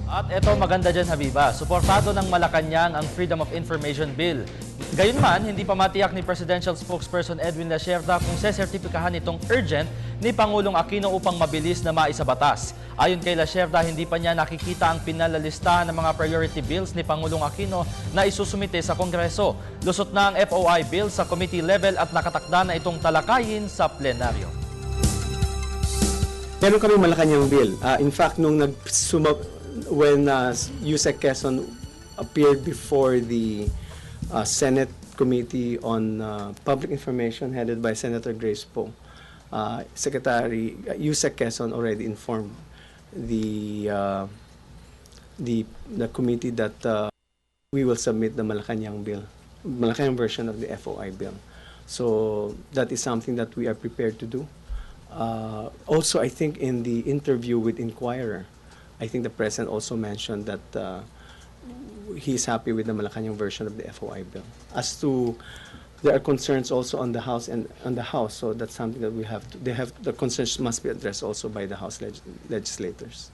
At eto maganda dyan, Habiba. Suportado ng Malacanang ang Freedom of Information Bill. Gayunman, hindi pa matiyak ni Presidential Spokesperson Edwin Lacerda kung sesertipikahan itong urgent ni Pangulong Aquino upang mabilis na maisabatas. Ayon kay Lacerda, hindi pa niya nakikita ang pinalalistahan ng mga priority bills ni Pangulong Aquino na isusumite sa Kongreso. Lusot na ang FOI bill sa committee level at nakatakda na itong talakayin sa plenaryo. Meron kami Malacanang bill. In fact, when Yusek Quezon appeared before the Senate Committee on Public Information headed by Senator Grace Poe, Secretary Yusek Quezon already informed the committee that we will submit the Malacanang bill, Malacanang version of the FOI bill. So that is something that we are prepared to do. Also, I think in the interview with Inquirer, I think the President also mentioned that he's happy with the Malacanang version of the FOI bill. As to, there are concerns also on the House and on the House, so that's something that we have to, the concerns must be addressed also by the House legislators.